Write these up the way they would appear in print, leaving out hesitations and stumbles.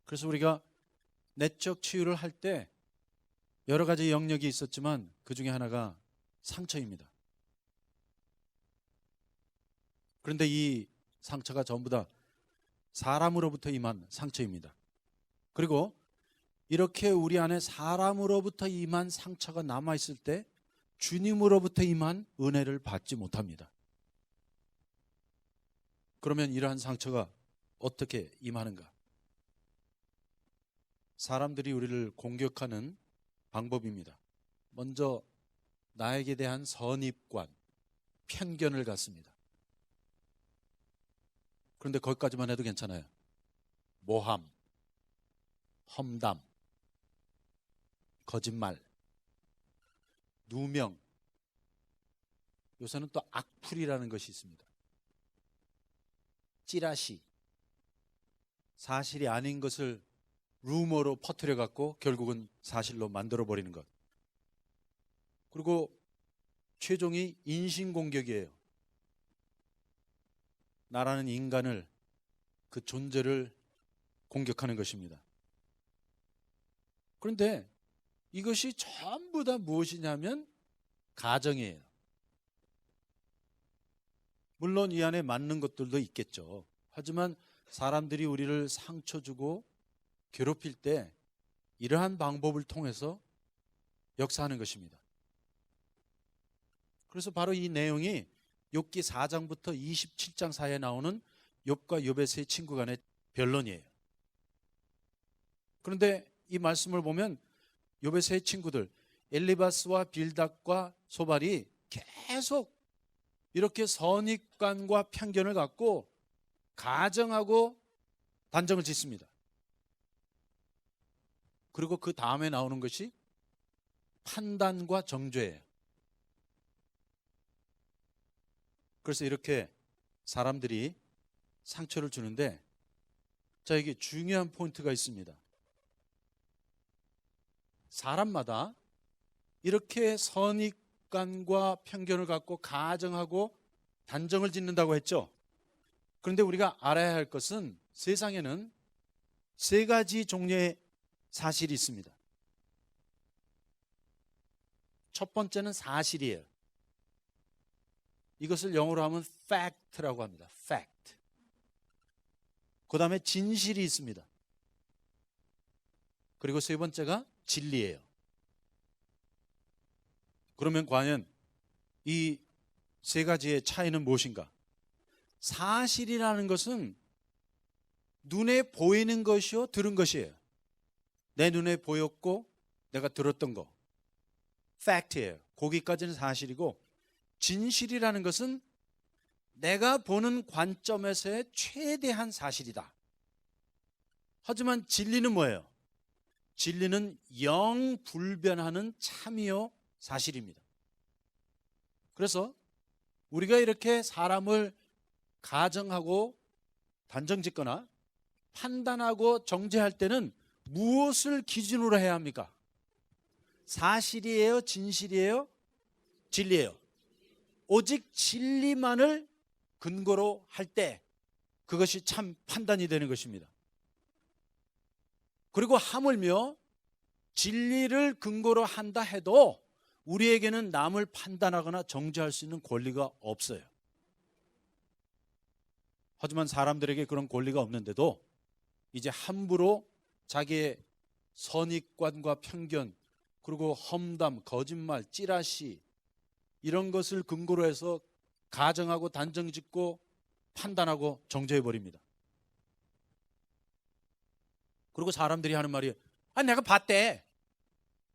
그래서 우리가 내적 치유를 할 때 여러 가지 영역이 있었지만 그 중에 하나가 상처입니다. 그런데 이 상처가 전부 다 사람으로부터 임한 상처입니다. 그리고 이렇게 우리 안에 사람으로부터 임한 상처가 남아있을 때 주님으로부터 임한 은혜를 받지 못합니다. 그러면 이러한 상처가 어떻게 임하는가? 사람들이 우리를 공격하는 방법입니다. 먼저 나에게 대한 선입관, 편견을 갖습니다. 그런데 거기까지만 해도 괜찮아요. 모함, 험담, 거짓말, 누명, 요새는 또 악플이라는 것이 있습니다. 찌라시, 사실이 아닌 것을 루머로 퍼뜨려 갖고 결국은 사실로 만들어 버리는 것. 그리고 최종이 인신공격이에요. 나라는 인간을, 그 존재를 공격하는 것입니다. 그런데 이것이 전부 다 무엇이냐면 가정이에요. 물론 이 안에 맞는 것들도 있겠죠. 하지만 사람들이 우리를 상처 주고 괴롭힐 때 이러한 방법을 통해서 역사하는 것입니다. 그래서 바로 이 내용이 욥기 4장부터 27장 사이에 나오는 욥과 욥의 세 친구 간의 변론이에요. 그런데 이 말씀을 보면 욥의 세 친구들 엘리바스와 빌닷과 소발이 계속 이렇게 선입관과 편견을 갖고 가정하고 단정을 짓습니다. 그리고 그 다음에 나오는 것이 판단과 정죄예요. 그래서 이렇게 사람들이 상처를 주는데, 자, 이게 중요한 포인트가 있습니다. 사람마다 이렇게 선입관과 편견을 갖고 가정하고 단정을 짓는다고 했죠. 그런데 우리가 알아야 할 것은 세상에는 세 가지 종류의 사실이 있습니다. 첫 번째는 사실이에요. 이것을 영어로 하면 fact라고 합니다. fact. 그 다음에 진실이 있습니다. 그리고 세 번째가 진리예요. 그러면 과연 이 세 가지의 차이는 무엇인가? 사실이라는 것은 눈에 보이는 것이요, 들은 것이에요. 내 눈에 보였고 내가 들었던 거, fact예요. 거기까지는 사실이고, 진실이라는 것은 내가 보는 관점에서의 최대한 사실이다. 하지만 진리는 뭐예요? 진리는 영불변하는 참이요 사실입니다. 그래서 우리가 이렇게 사람을 가정하고 단정짓거나 판단하고 정죄할 때는 무엇을 기준으로 해야 합니까? 사실이에요? 진실이에요? 진리예요. 오직 진리만을 근거로 할 때 그것이 참 판단이 되는 것입니다. 그리고 하물며 진리를 근거로 한다 해도 우리에게는 남을 판단하거나 정죄할 수 있는 권리가 없어요. 하지만 사람들에게 그런 권리가 없는데도 이제 함부로 자기의 선입관과 편견, 그리고 험담, 거짓말, 찌라시, 이런 것을 근거로 해서 가정하고 단정짓고 판단하고 정죄해버립니다. 그리고 사람들이 하는 말이, 내가 봤대,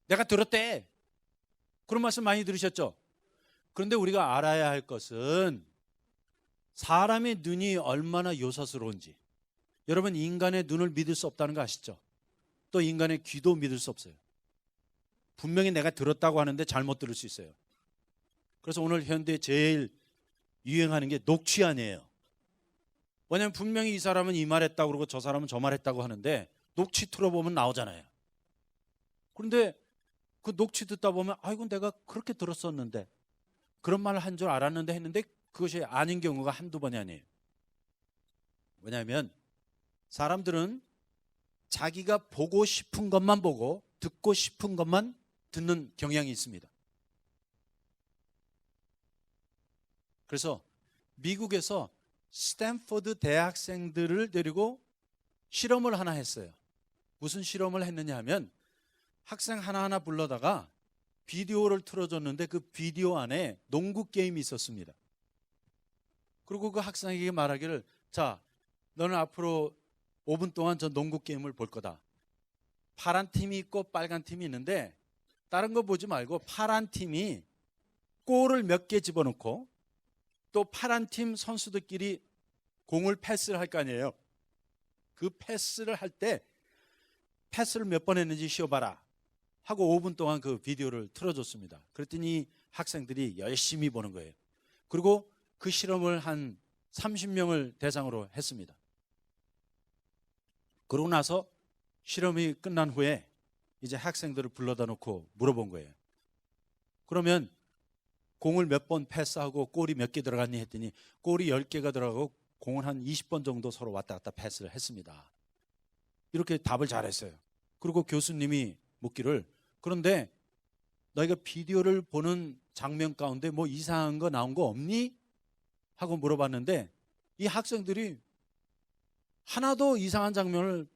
내가 들었대, 그런 말씀 많이 들으셨죠? 그런데 우리가 알아야 할 것은 사람의 눈이 얼마나 요사스러운지. 여러분, 인간의 눈을 믿을 수 없다는 거 아시죠? 또 인간의 귀도 믿을 수 없어요. 분명히 내가 들었다고 하는데 잘못 들을 수 있어요. 그래서 오늘 현대에 제일 유행하는 게 녹취안이에요. 왜냐하면 분명히 이 사람은 이 말했다고 그러고 저 사람은 저 말했다고 하는데 녹취 틀어보면 나오잖아요. 그런데 그 녹취 듣다 보면 이건 내가 그렇게 들었었는데, 그런 말을 한 줄 알았는데 했는데 그것이 아닌 경우가 한두 번이 아니에요. 왜냐하면 사람들은 자기가 보고 싶은 것만 보고 듣고 싶은 것만 듣는 경향이 있습니다. 그래서 미국에서 스탠포드 대학생들을 데리고 실험을 하나 했어요. 무슨 실험을 했느냐 하면 학생 하나하나 불러다가 비디오를 틀어줬는데 그 비디오 안에 농구 게임이 있었습니다. 그리고 그 학생에게 말하기를, 자, 너는 앞으로 5분 동안 저 농구 게임을 볼 거다. 파란 팀이 있고 빨간 팀이 있는데 다른 거 보지 말고 파란 팀이 골을 몇 개 집어넣고 또 파란 팀 선수들끼리 공을 패스를 할 거 아니에요. 그 패스를 할 때 패스를 몇 번 했는지 쉬어봐라 하고 5분 동안 그 비디오를 틀어줬습니다. 그랬더니 학생들이 열심히 보는 거예요. 그리고 그 실험을 한 30명을 대상으로 했습니다. 그러고 나서 실험이 끝난 후에 이제 학생들을 불러다 놓고 물어본 거예요. 그러면 공을 몇 번 패스하고 골이 몇 개 들어갔니 했더니 골이 10개가 들어가고 공을 한 20번 정도 서로 왔다 갔다 패스를 했습니다. 이렇게 답을 잘했어요. 그리고 교수님이 묻기를, 그런데 너희가 비디오를 보는 장면 가운데 뭐 이상한 거 나온 거 없니? 하고 물어봤는데 이 학생들이 하나도 이상한 장면을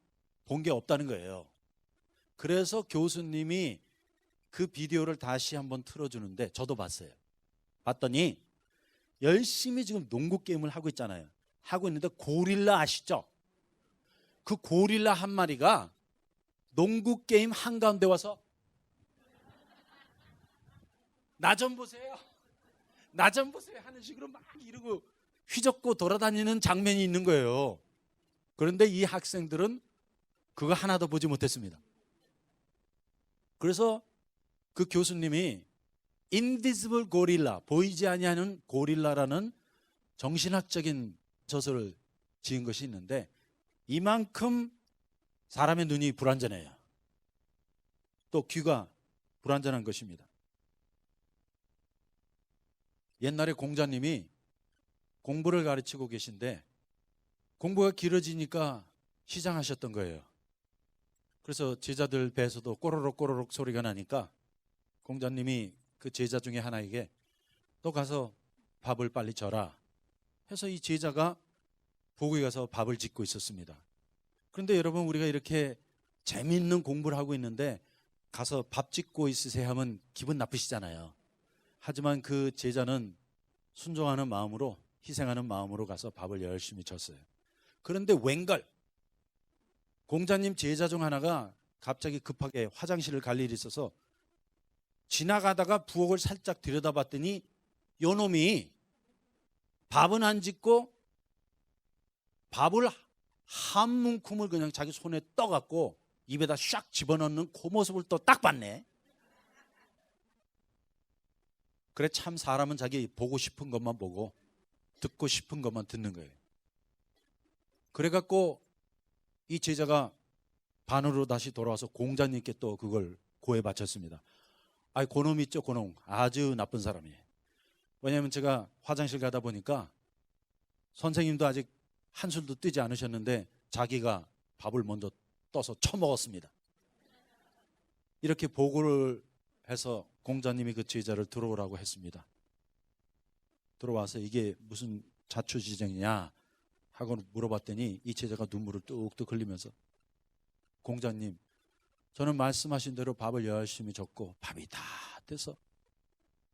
본 게 없다는 거예요. 그래서 교수님이 그 비디오를 다시 한번 틀어주는데 저도 봤어요. 봤더니 열심히 지금 농구 게임을 하고 있잖아요. 하고 있는데 고릴라 아시죠? 그 고릴라 한 마리가 농구 게임 한가운데 와서 나 좀 보세요. 나 좀 보세요 하는 식으로 막 이러고 휘젓고 돌아다니는 장면이 있는 거예요. 그런데 이 학생들은 그거 하나도 보지 못했습니다. 그래서 그 교수님이 인비지블 고릴라, 보이지 아니하는 고릴라라는 정신학적인 저서를 지은 것이 있는데 이만큼 사람의 눈이 불완전해요. 또 귀가 불완전한 것입니다. 옛날에 공자님이 공부를 가르치고 계신데 공부가 길어지니까 시장하셨던 거예요. 그래서 제자들 배에서도 꼬르륵 꼬르륵 소리가 나니까 공자님이 그 제자 중에 하나에게 너 가서 밥을 빨리 져라 해서 이 제자가 부엌에 가서 밥을 짓고 있었습니다. 그런데 여러분, 우리가 이렇게 재미있는 공부를 하고 있는데 가서 밥 짓고 있으세요 하면 기분 나쁘시잖아요. 하지만 그 제자는 순종하는 마음으로, 희생하는 마음으로 가서 밥을 열심히 졌어요. 그런데 웬걸 공자님 제자 중 하나가 갑자기 급하게 화장실을 갈 일이 있어서 지나가다가 부엌을 살짝 들여다봤더니 요놈이 밥은 안 짓고 밥을 한 문큼을 그냥 자기 손에 떠갖고 입에다 샥 집어넣는 그 모습을 또 딱 봤네. 그래, 참 사람은 자기 보고 싶은 것만 보고 듣고 싶은 것만 듣는 거예요. 그래갖고 이 제자가 반으로 다시 돌아와서 공자님께 또 그걸 고해 바쳤습니다. 아이, 그놈 있죠, 그놈. 아주 나쁜 사람이에요. 왜냐하면 제가 화장실 가다 보니까 선생님도 아직 한술도 뜨지 않으셨는데 자기가 밥을 먼저 떠서 처먹었습니다. 이렇게 보고를 해서 공자님이 그 제자를 들어오라고 했습니다. 들어와서 이게 무슨 자초지정이냐 하고 물어봤더니 이 제자가 눈물을 뚝뚝 흘리면서 공자님, 저는 말씀하신 대로 밥을 열심히 젓고 밥이 다 돼서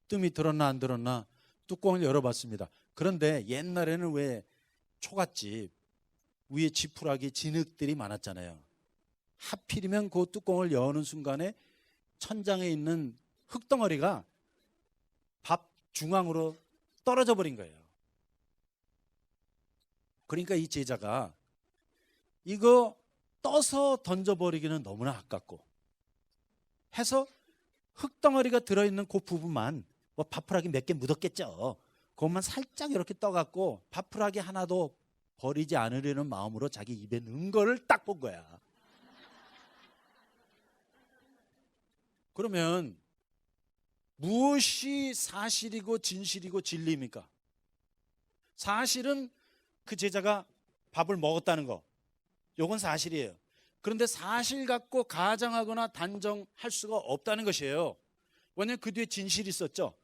뜸이 들었나 안 들었나 뚜껑을 열어봤습니다. 그런데 옛날에는 왜 초갓집 위에 지푸라기 진흙들이 많았잖아요. 하필이면 그 뚜껑을 여는 순간에 천장에 있는 흙덩어리가 밥 중앙으로 떨어져 버린 거예요. 그러니까 이 제자가 이거 떠서 던져버리기는 너무나 아깝고 해서 흙덩어리가 들어있는 그 부분만, 뭐 밥풀하기 몇 개 묻었겠죠. 그것만 살짝 이렇게 떠갖고 밥풀하기 하나도 버리지 않으려는 마음으로 자기 입에 넣은 거를 딱 본 거야. 그러면 무엇이 사실이고 진실이고 진리입니까? 사실은 그 제자가 밥을 먹었다는 거, 요건 사실이에요. 그런데 사실 갖고 가정하거나 단정할 수가 없다는 것이에요. 왜냐하면 그 뒤에 진실이 있었죠.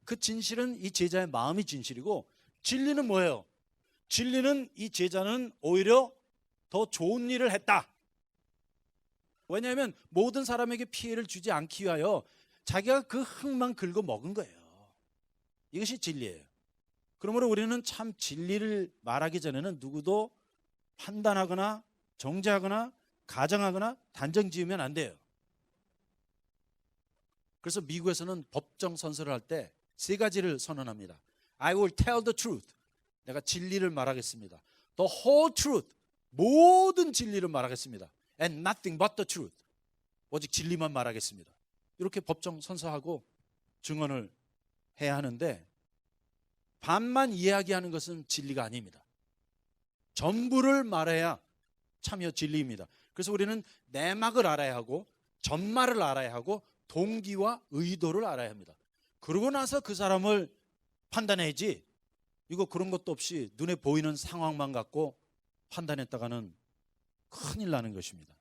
그 진실은 이 제자의 마음이 진실이고, 진리는 뭐예요? 진리는 이 제자는 오히려 더 좋은 일을 했다. 왜냐하면 모든 사람에게 피해를 주지 않기 위하여 자기가 그 흙만 긁어 먹은 거예요. 이것이 진리예요. 그러므로 우리는 참 진리를 말하기 전에는 누구도 판단하거나 정죄하거나 가정하거나 단정 지으면 안 돼요. 그래서 미국에서는 법정 선서를 할 때 세 가지를 선언합니다. I will tell the truth. 내가 진리를 말하겠습니다. The whole truth. 모든 진리를 말하겠습니다. And nothing but the truth. 오직 진리만 말하겠습니다. 이렇게 법정 선서하고 증언을 해야 하는데, 반만 이야기하는 것은 진리가 아닙니다. 전부를 말해야 참여 진리입니다. 그래서 우리는 내막을 알아야 하고 전말을 알아야 하고 동기와 의도를 알아야 합니다. 그러고 나서 그 사람을 판단해야지, 이거 그런 것도 없이 눈에 보이는 상황만 갖고 판단했다가는 큰일 나는 것입니다.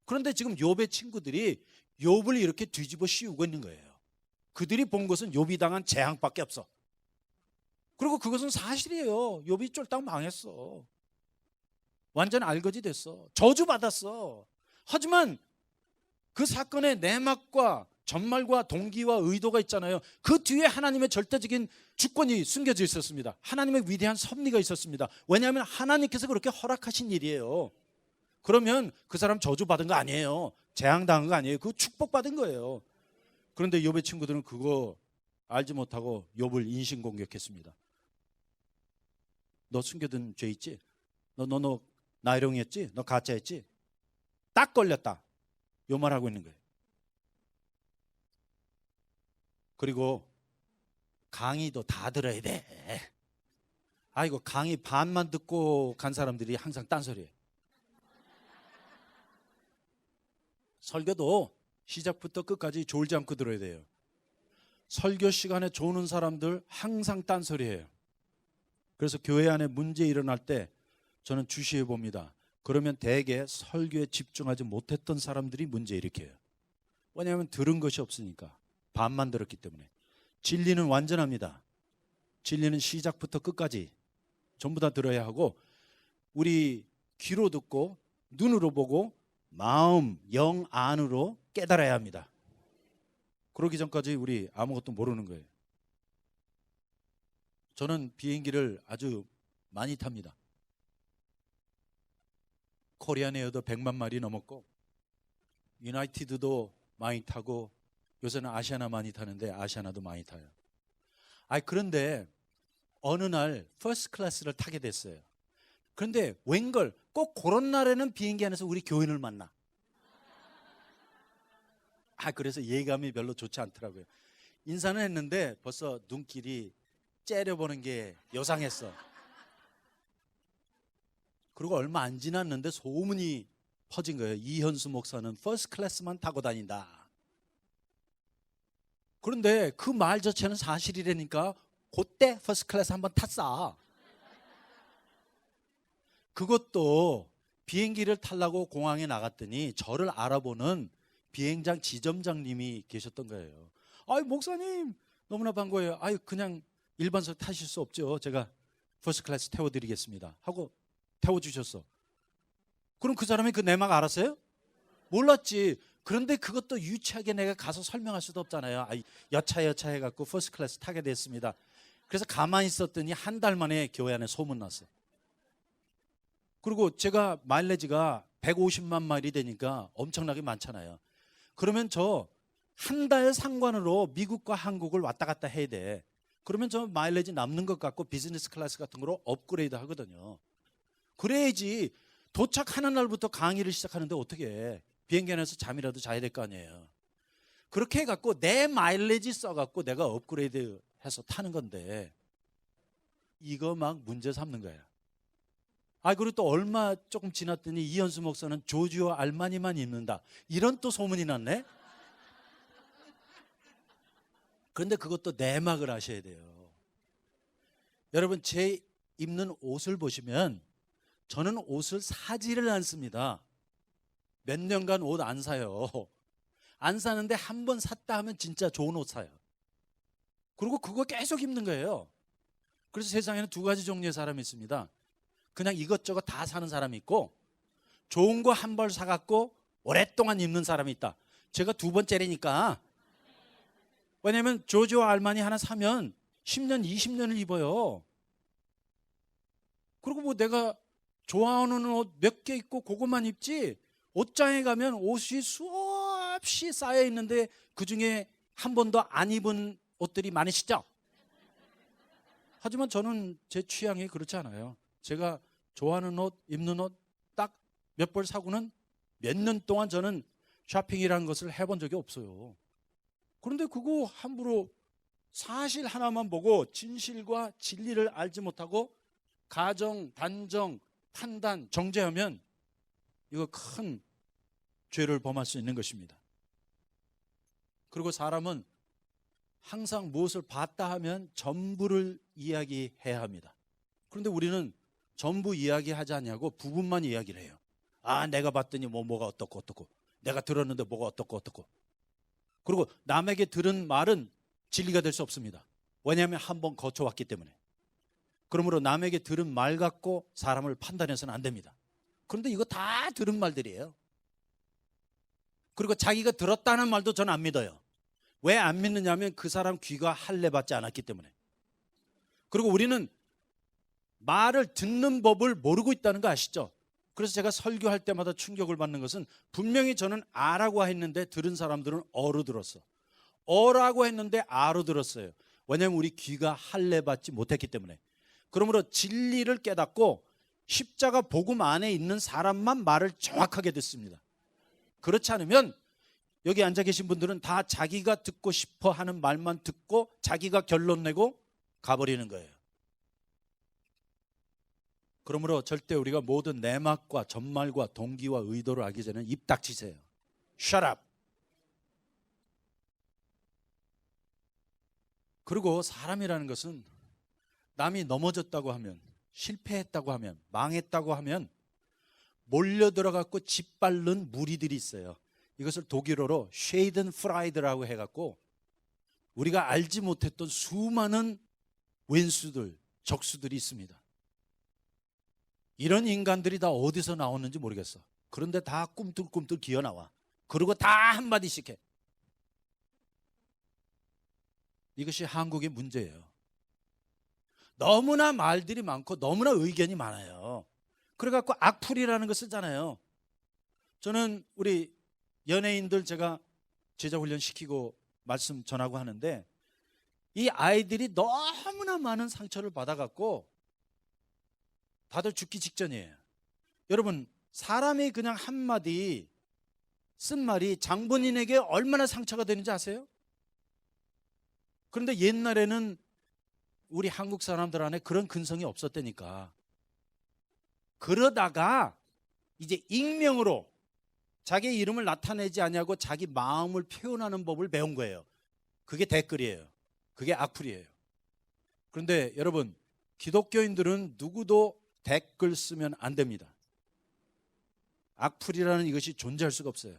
그런데 지금 욥의 친구들이 욥을 이렇게 뒤집어 씌우고 있는 거예요. 그들이 본 것은 욥이 당한 재앙밖에 없어. 그리고 그것은 사실이에요. 욥이 쫄딱 망했어. 완전 알거지 됐어. 저주받았어. 하지만 그 사건의 내막과 전말과 동기와 의도가 있잖아요. 그 뒤에 하나님의 절대적인 주권이 숨겨져 있었습니다. 하나님의 위대한 섭리가 있었습니다. 왜냐하면 하나님께서 그렇게 허락하신 일이에요. 그러면 그 사람 저주받은 거 아니에요. 재앙당한 거 아니에요. 그거 축복받은 거예요. 그런데 욥의 친구들은 그거 알지 못하고 욥을 인신공격했습니다. 너 숨겨둔 죄 있지? 너 나이롱이었지? 너 가짜였지? 딱 걸렸다. 요 말하고 있는 거예요. 그리고 강의도 다 들어야 돼. 아이고, 강의 반만 듣고 간 사람들이 항상 딴소리예요. 설교도 시작부터 끝까지 졸지 않고 들어야 돼요. 설교 시간에 조는 사람들 항상 딴소리예요. 그래서 교회 안에 문제 일어날 때 저는 주시해 봅니다. 그러면 대개 설교에 집중하지 못했던 사람들이 문제 일으켜요. 왜냐하면 들은 것이 없으니까. 반만 들었기 때문에. 진리는 완전합니다. 진리는 시작부터 끝까지 전부 다 들어야 하고, 우리 귀로 듣고 눈으로 보고 마음, 영 안으로 깨달아야 합니다. 그러기 전까지 우리 아무것도 모르는 거예요. 저는 비행기를 아주 많이 탑니다. 코리안 에어도 100만 마리 넘었고, 유나이티드도 많이 타고, 요새는 아시아나 많이 타는데 아시아나도 많이 타요. 그런데 어느 날 퍼스트 클래스를 타게 됐어요. 그런데 웬걸 꼭 그런 날에는 비행기 안에서 우리 교인을 만나. 그래서 예감이 별로 좋지 않더라고요. 인사는 했는데 벌써 눈길이 째려보는 게 요상했어. 그리고 얼마 안 지났는데 소문이 퍼진 거예요. 이현수 목사는 퍼스트 클래스만 타고 다닌다. 그런데 그 말 자체는 사실이라니까 그때 퍼스트 클래스 한번 탔어. 그것도 비행기를 타려고 공항에 나갔더니 저를 알아보는 비행장 지점장님이 계셨던 거예요. 목사님 너무나 반가워요. 그냥 일반석 타실 수 없죠. 제가 퍼스트 클래스 태워드리겠습니다 하고 태워주셨어. 그럼 그 사람이 그 내막 알았어요? 몰랐지. 그런데 그것도 유치하게 내가 가서 설명할 수도 없잖아요. 여차 해갖고 퍼스트 클래스 타게 됐습니다. 그래서 가만히 있었더니 한 달 만에 교회 안에 소문 났어요. 그리고 제가 마일리지가 150만 마일이 되니까 엄청나게 많잖아요. 그러면 저 한 달 상관으로 미국과 한국을 왔다 갔다 해야 돼. 그러면 저 마일리지 남는 것 같고 비즈니스 클래스 같은 거로 업그레이드 하거든요. 그래야지. 도착하는 날부터 강의를 시작하는데 어떻게 해. 비행기 안에서 잠이라도 자야 될 거 아니에요. 그렇게 해갖고 내 마일리지 써갖고 내가 업그레이드 해서 타는 건데, 이거 막 문제 삼는 거야. 그리고 또 얼마 조금 지났더니 이현수 목사는 조지오 알마니만 입는다. 이런 또 소문이 났네. 그런데 그것도 내막을 아셔야 돼요. 여러분, 제 입는 옷을 보시면 저는 옷을 사지를 않습니다. 몇 년간 옷 안 사요. 안 사는데 한 번 샀다 하면 진짜 좋은 옷 사요. 그리고 그거 계속 입는 거예요. 그래서 세상에는 두 가지 종류의 사람이 있습니다. 그냥 이것저것 다 사는 사람이 있고, 좋은 거 한 벌 사갖고 오랫동안 입는 사람이 있다. 제가 두 번째라니까. 왜냐면 조지와 알마니 하나 사면 10년, 20년을 입어요. 그리고 뭐 내가 좋아하는 옷 몇 개 입고 그것만 입지, 옷장에 가면 옷이 수없이 쌓여 있는데 그중에 한 번도 안 입은 옷들이 많으시죠? 하지만 저는 제 취향이 그렇지 않아요. 제가 좋아하는 옷, 입는 옷 딱 몇 벌 사고는 몇 년 동안 저는 쇼핑이라는 것을 해본 적이 없어요. 그런데 그거 함부로 사실 하나만 보고 진실과 진리를 알지 못하고 가정, 단정, 판단, 정죄하면 이거 큰 죄를 범할 수 있는 것입니다. 그리고 사람은 항상 무엇을 봤다 하면 전부를 이야기해야 합니다. 그런데 우리는 전부 이야기하지 않냐고 부분만 이야기를 해요. 아, 내가 봤더니 뭐가 어떻고 어떻고, 내가 들었는데 뭐가 어떻고 어떻고. 그리고 남에게 들은 말은 진리가 될 수 없습니다. 왜냐하면 한번 거쳐왔기 때문에. 그러므로 남에게 들은 말 갖고 사람을 판단해서는 안 됩니다. 그런데 이거 다 들은 말들이에요. 그리고 자기가 들었다는 말도 저는 안 믿어요. 왜 안 믿느냐면 그 사람 귀가 할례 받지 않았기 때문에. 그리고 우리는 말을 듣는 법을 모르고 있다는 거 아시죠? 그래서 제가 설교할 때마다 충격을 받는 것은 분명히 저는 아라고 했는데 들은 사람들은 어로 들었어. 어라고 했는데 아로 들었어요. 왜냐하면 우리 귀가 할례 받지 못했기 때문에. 그러므로 진리를 깨닫고 십자가 복음 안에 있는 사람만 말을 정확하게 듣습니다. 그렇지 않으면 여기 앉아 계신 분들은 다 자기가 듣고 싶어 하는 말만 듣고 자기가 결론 내고 가버리는 거예요. 그러므로 절대 우리가 모든 내막과 전말과 동기와 의도를 알기 전에 입 닥치세요. Shut up. 그리고 사람이라는 것은 남이 넘어졌다고 하면, 실패했다고 하면, 망했다고 하면 몰려들어갖고 짓밟는 무리들이 있어요. 이것을 독일어로 쉐이든프라이드라고 해갖고 우리가 알지 못했던 수많은 왼수들, 적수들이 있습니다. 이런 인간들이 다 어디서 나오는지 모르겠어. 그런데 다 꿈틀꿈틀 기어나와. 그리고 다 한마디씩 해. 이것이 한국의 문제예요. 너무나 말들이 많고 너무나 의견이 많아요. 그래갖고 악플이라는 거 쓰잖아요. 저는 우리 연예인들 제가 제자훈련 시키고 말씀 전하고 하는데 이 아이들이 너무나 많은 상처를 받아갖고 다들 죽기 직전이에요. 여러분, 사람이 그냥 한마디 쓴 말이 장본인에게 얼마나 상처가 되는지 아세요? 그런데 옛날에는 우리 한국 사람들 안에 그런 근성이 없었다니까. 그러다가 이제 익명으로 자기 이름을 나타내지 않냐고 자기 마음을 표현하는 법을 배운 거예요. 그게 댓글이에요. 그게 악플이에요. 그런데 여러분, 기독교인들은 누구도 댓글 쓰면 안 됩니다. 악플이라는 이것이 존재할 수가 없어요.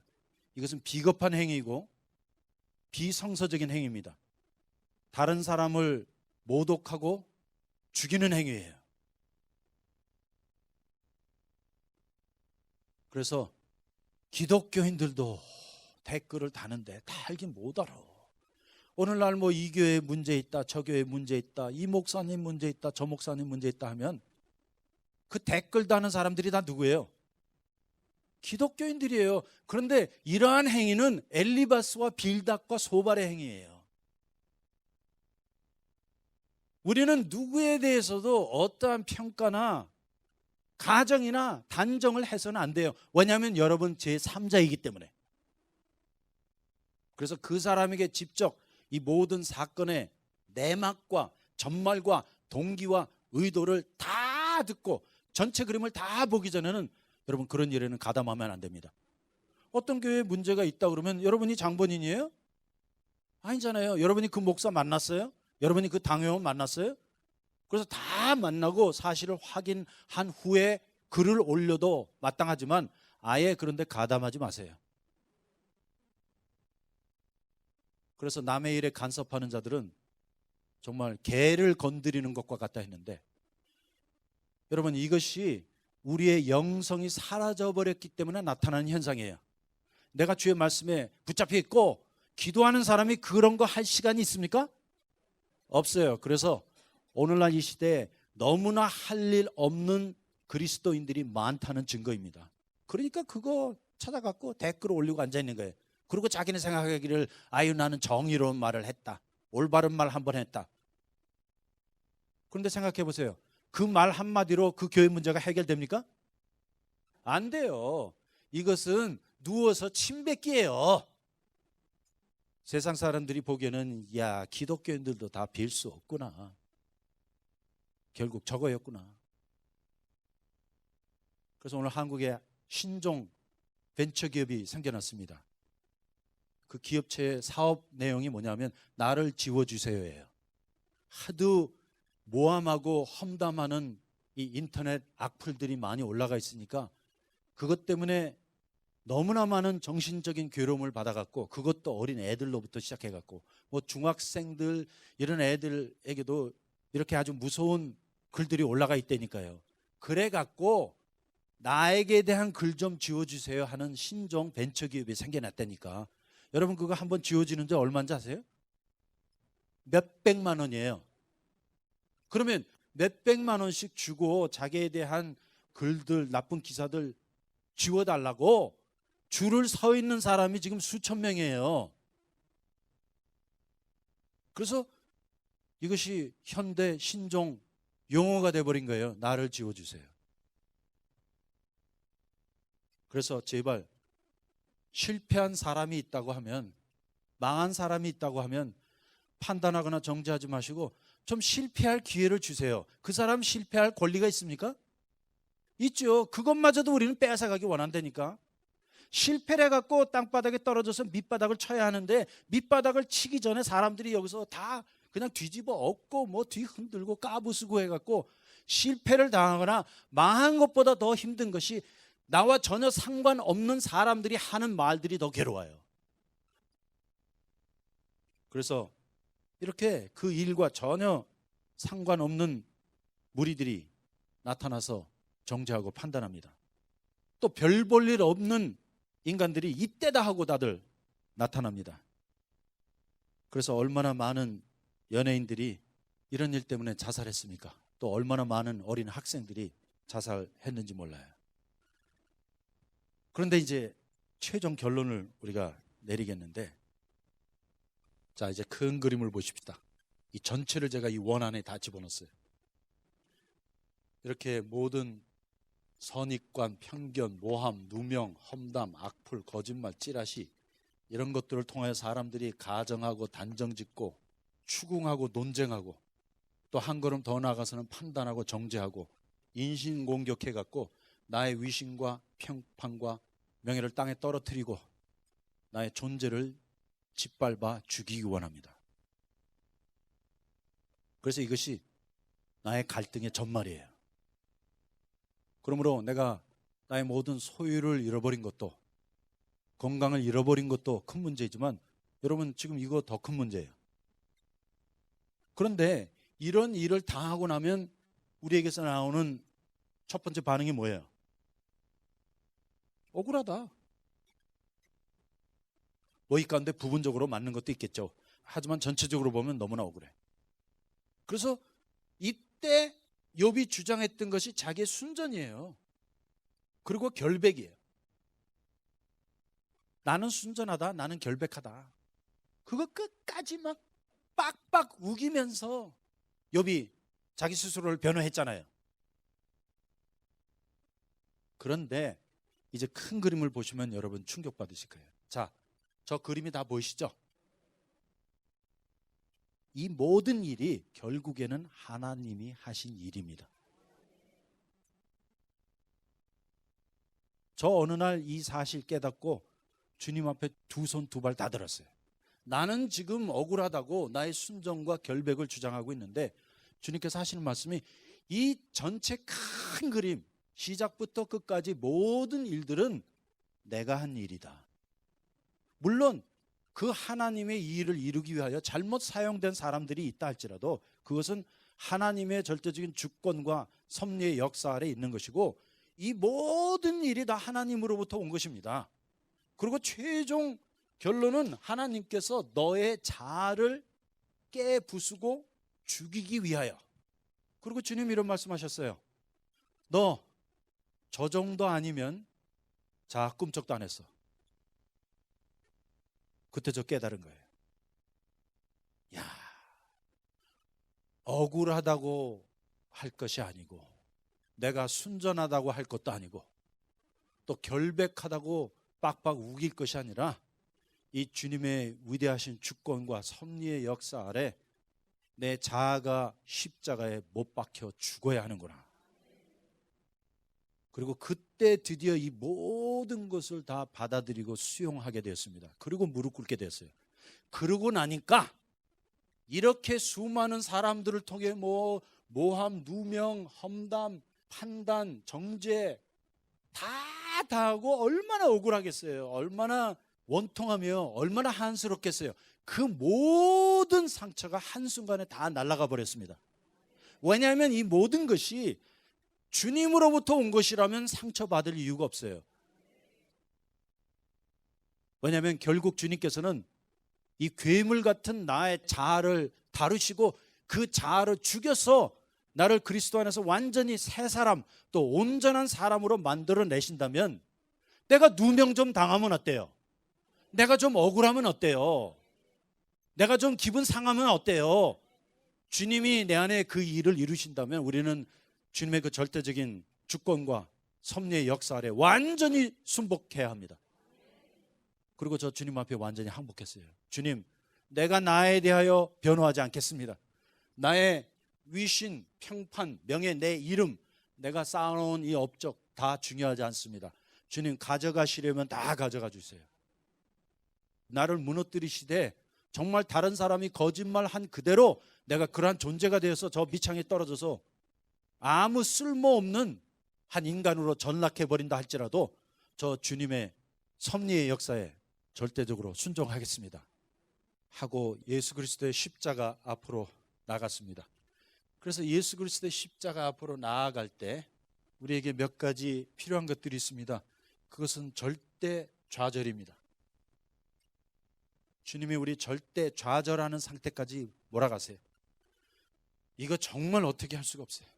이것은 비겁한 행위이고 비성서적인 행위입니다. 다른 사람을 모독하고 죽이는 행위예요. 그래서 기독교인들도 댓글을 다는데 다 알긴 못 알아. 오늘날 뭐 이 교회에 문제 있다, 저 교회에 문제 있다, 이 목사님 문제 있다, 저 목사님 문제 있다 하면 그 댓글 다는 사람들이 다 누구예요? 기독교인들이에요. 그런데 이러한 행위는 엘리바스와 빌닷과 소발의 행위예요. 우리는 누구에 대해서도 어떠한 평가나 가정이나 단정을 해서는 안 돼요. 왜냐하면 여러분 제3자이기 때문에. 그래서 그 사람에게 직접 이 모든 사건의 내막과 전말과 동기와 의도를 다 듣고 전체 그림을 다 보기 전에는 여러분 그런 일에는 가담하면 안 됩니다. 어떤 교회에 문제가 있다 그러면 여러분이 장본인이에요? 아니잖아요. 여러분이 그 목사 만났어요? 여러분이 그 당회원 만났어요? 그래서 다 만나고 사실을 확인한 후에 글을 올려도 마땅하지만 아예 그런데 가담하지 마세요. 그래서 남의 일에 간섭하는 자들은 정말 개를 건드리는 것과 같다 했는데, 여러분 이것이 우리의 영성이 사라져버렸기 때문에 나타나는 현상이에요. 내가 주의 말씀에 붙잡혀 있고 기도하는 사람이 그런 거 할 시간이 있습니까? 없어요. 그래서 오늘날 이 시대에 너무나 할 일 없는 그리스도인들이 많다는 증거입니다. 그러니까 그거 찾아갖고 댓글 올리고 앉아있는 거예요. 그리고 자기는 생각하기를 아유 나는 정의로운 말을 했다, 올바른 말 한 번 했다. 그런데 생각해 보세요. 그 말 한마디로 그 교회 문제가 해결됩니까? 안 돼요. 이것은 누워서 침 뱉기예요. 세상 사람들이 보기에는 야 기독교인들도 다 빌 수 없구나, 결국 저거였구나. 그래서 오늘 한국에 신종 벤처기업이 생겨났습니다. 그 기업체의 사업 내용이 뭐냐면 나를 지워주세요예요. 하도 모함하고 험담하는 이 인터넷 악플들이 많이 올라가 있으니까 그것 때문에 너무나 많은 정신적인 괴로움을 받아갖고, 그것도 어린 애들로부터 시작해갖고 뭐 중학생들 이런 애들에게도 이렇게 아주 무서운 글들이 올라가 있다니까요. 그래갖고 나에게 대한 글 좀 지워주세요 하는 신종 벤처기업이 생겨났다니까. 여러분 그거 한번 지워지는데 얼마인지 아세요? 몇백만 원이에요. 그러면 몇백만 원씩 주고 자기에 대한 글들, 나쁜 기사들 지워달라고 줄을 서 있는 사람이 지금 수천 명이에요. 그래서 이것이 현대 신종 용어가 돼버린 거예요. 나를 지워주세요. 그래서 제발 실패한 사람이 있다고 하면, 망한 사람이 있다고 하면 판단하거나 정죄하지 마시고 좀 실패할 기회를 주세요. 그 사람 실패할 권리가 있습니까? 있죠. 그것마저도 우리는 빼앗아가기 원한다니까. 실패를 해갖고 땅바닥에 떨어져서 밑바닥을 쳐야 하는데 밑바닥을 치기 전에 사람들이 여기서 다 그냥 뒤집어 엎고 뭐 뒤 흔들고 까부수고 해갖고 실패를 당하거나 망한 것보다 더 힘든 것이 나와 전혀 상관없는 사람들이 하는 말들이 더 괴로워요. 그래서 이렇게 그 일과 전혀 상관없는 무리들이 나타나서 정죄하고 판단합니다. 또 별 볼 일 없는 인간들이 이때다 하고 다들 나타납니다. 그래서 얼마나 많은 연예인들이 이런 일 때문에 자살했습니까? 또 얼마나 많은 어린 학생들이 자살했는지 몰라요. 그런데 이제 최종 결론을 우리가 내리겠는데, 자 이제 큰 그림을 보십시다. 이 전체를 제가 이 원 안에 다 집어넣었어요. 이렇게 모든 선입관, 편견, 모함, 누명, 험담, 악플, 거짓말, 찌라시 이런 것들을 통하여 사람들이 가정하고 단정짓고 추궁하고 논쟁하고 또 한 걸음 더 나아가서는 판단하고 정죄하고 인신공격해갖고 나의 위신과 평판과 명예를 땅에 떨어뜨리고 나의 존재를 짓밟아 죽이기 원합니다. 그래서 이것이 나의 갈등의 전말이에요. 그러므로 내가 나의 모든 소유를 잃어버린 것도, 건강을 잃어버린 것도 큰 문제이지만 여러분 지금 이거 더 큰 문제예요. 그런데 이런 일을 당하고 나면 우리에게서 나오는 첫 번째 반응이 뭐예요? 억울하다. 뭐 이 가운데 부분적으로 맞는 것도 있겠죠. 하지만 전체적으로 보면 너무나 억울해. 그래서 이때 욥이 주장했던 것이 자기의 순전이에요. 그리고 결백이에요. 나는 순전하다, 나는 결백하다. 그거 끝까지 막 빡빡 우기면서 욥이 자기 스스로를 변호했잖아요. 그런데 이제 큰 그림을 보시면 여러분 충격받으실 거예요. 자, 저 그림이 다 보이시죠? 이 모든 일이 결국에는 하나님이 하신 일입니다. 저 어느 날 이 사실 깨닫고 주님 앞에 두 손 두 발 다 들었어요. 나는 지금 억울하다고 나의 순정과 결백을 주장하고 있는데 주님께서 하시는 말씀이 이 전체 큰 그림, 시작부터 끝까지 모든 일들은 내가 한 일이다. 물론 그 하나님의 이 일을 이루기 위하여 잘못 사용된 사람들이 있다 할지라도 그것은 하나님의 절대적인 주권과 섭리의 역사 아래 있는 것이고, 이 모든 일이 다 하나님으로부터 온 것입니다. 그리고 최종 결론은 하나님께서 너의 자아를 깨부수고 죽이기 위하여. 그리고 주님 이런 말씀하셨어요. 너 저 정도 아니면 자 꿈쩍도 안 했어. 그때 저 깨달은 거예요. 야, 억울하다고 할 것이 아니고, 내가 순전하다고 할 것도 아니고, 또 결백하다고 빡빡 우길 것이 아니라 이 주님의 위대하신 주권과 섭리의 역사 아래 내 자아가 십자가에 못 박혀 죽어야 하는구나. 그리고 그때 드디어 이 모든 것을 다 받아들이고 수용하게 되었습니다. 그리고 무릎 꿇게 됐어요. 그러고 나니까 이렇게 수많은 사람들을 통해 모함, 누명, 험담, 판단, 정죄 다 하고 얼마나 억울하겠어요. 얼마나 원통하며 얼마나 한스럽겠어요. 그 모든 상처가 한순간에 다 날아가 버렸습니다. 왜냐하면 이 모든 것이 주님으로부터 온 것이라면 상처받을 이유가 없어요. 왜냐하면 결국 주님께서는 이 괴물 같은 나의 자아를 다루시고 그 자아를 죽여서 나를 그리스도 안에서 완전히 새 사람, 또 온전한 사람으로 만들어내신다면 내가 누명 좀 당하면 어때요? 내가 좀 억울하면 어때요? 내가 좀 기분 상하면 어때요? 주님이 내 안에 그 일을 이루신다면 우리는 주님의 그 절대적인 주권과 섭리의 역사 아래 완전히 순복해야 합니다. 그리고 저 주님 앞에 완전히 항복했어요. 주님, 내가 나에 대하여 변호하지 않겠습니다. 나의 위신, 평판, 명예, 내 이름, 내가 쌓아놓은 이 업적 다 중요하지 않습니다. 주님, 가져가시려면 다 가져가 주세요. 나를 무너뜨리시되 정말 다른 사람이 거짓말한 그대로 내가 그러한 존재가 되어서 저 밑창에 떨어져서 아무 쓸모없는 한 인간으로 전락해버린다 할지라도 저 주님의 섭리의 역사에 절대적으로 순종하겠습니다 하고 예수 그리스도의 십자가 앞으로 나갔습니다. 그래서 예수 그리스도의 십자가 앞으로 나아갈 때 우리에게 몇 가지 필요한 것들이 있습니다. 그것은 절대 좌절입니다. 주님이 우리 절대 좌절하는 상태까지 몰아가세요. 이거 정말 어떻게 할 수가 없어요.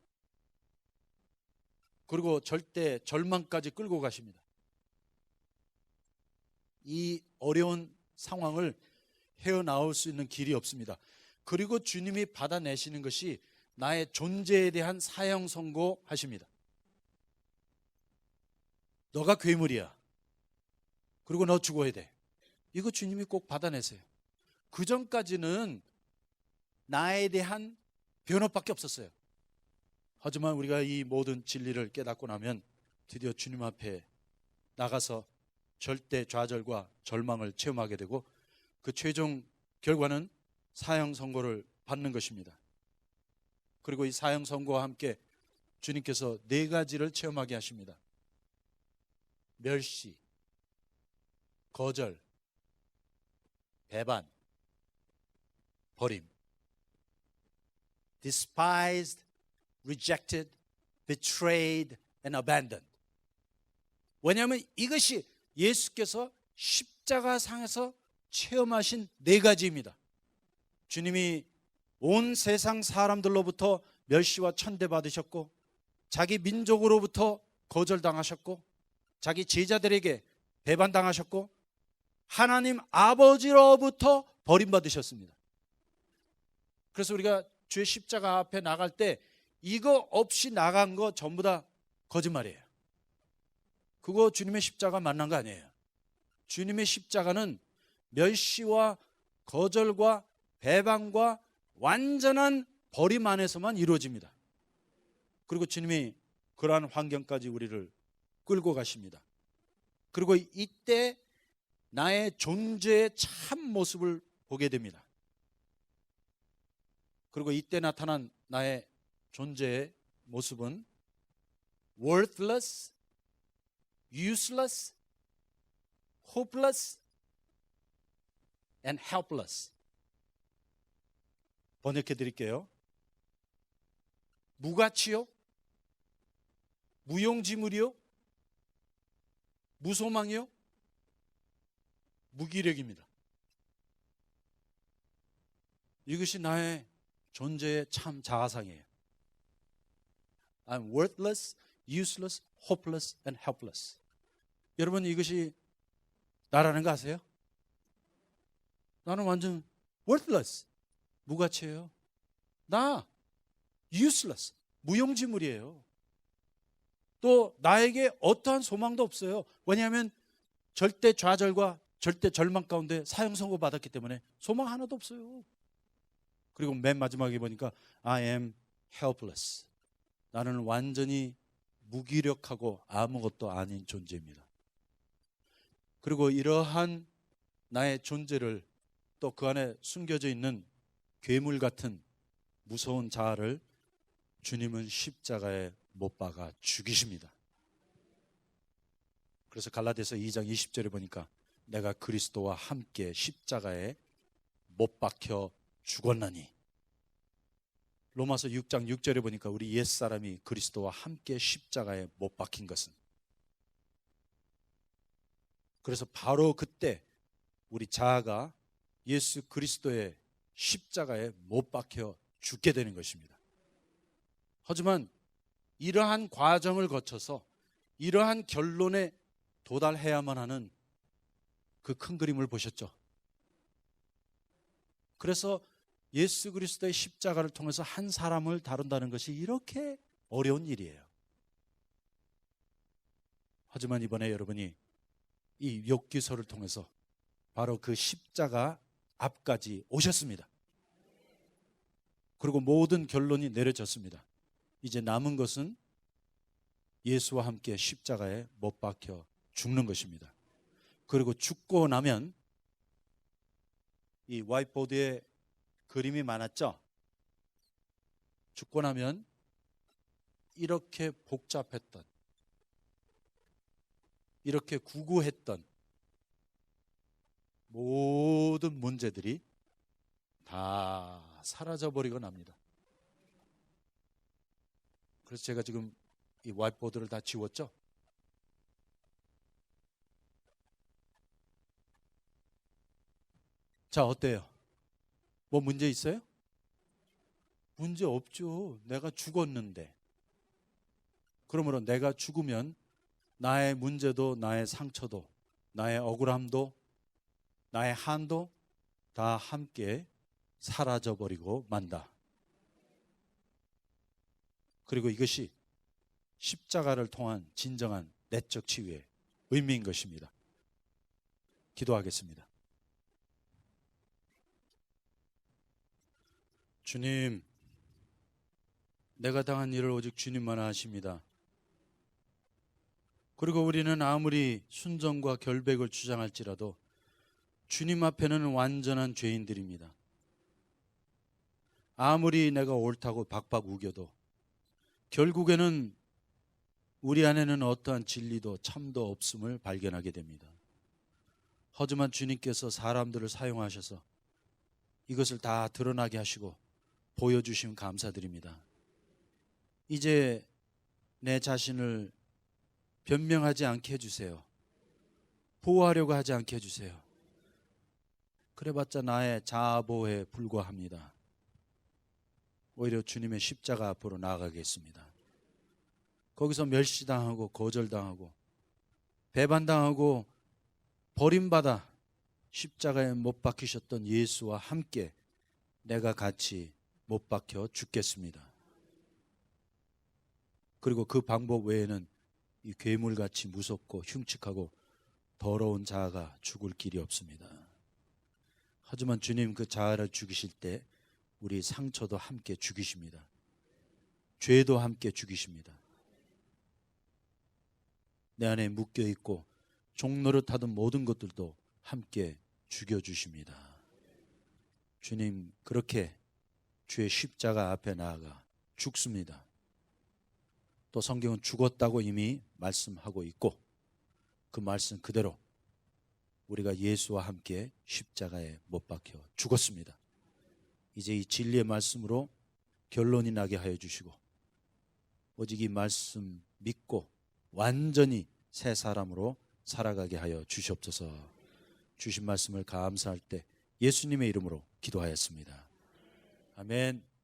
그리고 절대 절망까지 끌고 가십니다. 이 어려운 상황을 헤어나올 수 있는 길이 없습니다. 그리고 주님이 받아내시는 것이 나의 존재에 대한 사형 선고하십니다. 너가 괴물이야. 그리고 너 죽어야 돼. 이거 주님이 꼭 받아내세요. 그 전까지는 나에 대한 변호밖에 없었어요. 하지만 우리가 이 모든 진리를 깨닫고 나면 드디어 주님 앞에 나가서 절대 좌절과 절망을 체험하게 되고 그 최종 결과는 사형 선고를 받는 것입니다. 그리고 이 사형 선고와 함께 주님께서 네 가지를 체험하게 하십니다. 멸시, 거절, 배반, 버림. Despised, rejected, betrayed, and abandoned. 왜냐하면 이것이 예수께서 십자가상에서 체험하신 네 가지입니다. 주님이 온 세상 사람들로부터 멸시와 천대받으셨고 자기 민족으로부터 거절당하셨고 자기 제자들에게 배반당하셨고 하나님 아버지로부터 버림받으셨습니다. 그래서 우리가 주의 십자가 앞에 나갈 때 이거 없이 나간 거 전부 다 거짓말이에요. 그거 주님의 십자가 만난 거 아니에요. 주님의 십자가는 멸시와 거절과 배반과 완전한 버림 안에서만 이루어집니다. 그리고 주님이 그러한 환경까지 우리를 끌고 가십니다. 그리고 이때 나의 존재의 참 모습을 보게 됩니다. 그리고 이때 나타난 나의 존재의 모습은 worthless, useless, hopeless and helpless. 번역해 드릴게요. 무가치요? 무용지물이요? 무소망이요? 무기력입니다. 이것이 나의 존재의 참 자아상이에요. I'm worthless, useless, hopeless, and helpless. 여러분 이것이 나라는 거 아세요? 나는 완전 worthless, 무가치예요. 나 useless, 무용지물이에요. 또 나에게 어떠한 소망도 없어요. 왜냐하면 절대 좌절과 절대 절망 가운데 사형 선고 받았기 때문에 소망 하나도 없어요. 그리고 맨 마지막에 보니까 I am helpless. 나는 완전히 무기력하고 아무것도 아닌 존재입니다. 그리고 이러한 나의 존재를 또 그 안에 숨겨져 있는 괴물 같은 무서운 자아를 주님은 십자가에 못 박아 죽이십니다. 그래서 갈라디아서 2장 20절에 보니까 내가 그리스도와 함께 십자가에 못 박혀 죽었나니, 로마서 6장 6절에 보니까 우리 옛사람이 그리스도와 함께 십자가에 못 박힌 것은, 그래서 바로 그때 우리 자아가 예수 그리스도의 십자가에 못 박혀 죽게 되는 것입니다. 하지만 이러한 과정을 거쳐서 이러한 결론에 도달해야만 하는 그 큰 그림을 보셨죠? 그래서 예수 그리스도의 십자가를 통해서 한 사람을 다룬다는 것이 이렇게 어려운 일이에요. 하지만 이번에 여러분이 이 욥기서를 통해서 바로 그 십자가 앞까지 오셨습니다. 그리고 모든 결론이 내려졌습니다. 이제 남은 것은 예수와 함께 십자가에 못 박혀 죽는 것입니다. 그리고 죽고 나면 이 화이트보드에 그림이 많았죠? 죽고 나면 이렇게 복잡했던, 이렇게 구구했던 모든 문제들이 다 사라져버리고 납니다. 그래서 제가 지금 이 화이트보드를 다 지웠죠? 자, 어때요? 뭐 문제 있어요? 문제 없죠. 내가 죽었는데. 그러므로 내가 죽으면 나의 문제도, 나의 상처도, 나의 억울함도, 나의 한도 다 함께 사라져버리고 만다. 그리고 이것이 십자가를 통한 진정한 내적 치유의 의미인 것입니다. 기도하겠습니다. 주님, 내가 당한 일을 오직 주님만 아십니다. 그리고 우리는 아무리 순종과 결백을 주장할지라도 주님 앞에는 완전한 죄인들입니다. 아무리 내가 옳다고 박박 우겨도 결국에는 우리 안에는 어떠한 진리도 참도 없음을 발견하게 됩니다. 하지만 주님께서 사람들을 사용하셔서 이것을 다 드러나게 하시고 보여주시면 감사드립니다. 이제 내 자신을 변명하지 않게 해주세요. 보호하려고 하지 않게 해주세요. 그래봤자 나의 자아보호에 불과합니다. 오히려 주님의 십자가 앞으로 나아가겠습니다. 거기서 멸시당하고 거절당하고 배반당하고 버림받아 십자가에 못 박히셨던 예수와 함께 내가 같이 못 박혀 죽겠습니다. 그리고 그 방법 외에는 이 괴물같이 무섭고 흉측하고 더러운 자아가 죽을 길이 없습니다. 하지만 주님 그 자아를 죽이실 때 우리 상처도 함께 죽이십니다. 죄도 함께 죽이십니다. 내 안에 묶여있고 종노릇하던 모든 것들도 함께 죽여주십니다. 주님, 그렇게 주의 십자가 앞에 나아가 죽습니다. 또 성경은 죽었다고 이미 말씀하고 있고 그 말씀 그대로 우리가 예수와 함께 십자가에 못 박혀 죽었습니다. 이제 이 진리의 말씀으로 결론이 나게 하여 주시고 오직 이 말씀 믿고 완전히 새 사람으로 살아가게 하여 주시옵소서. 주신 말씀을 감사할 때 예수님의 이름으로 기도하였습니다. 아멘.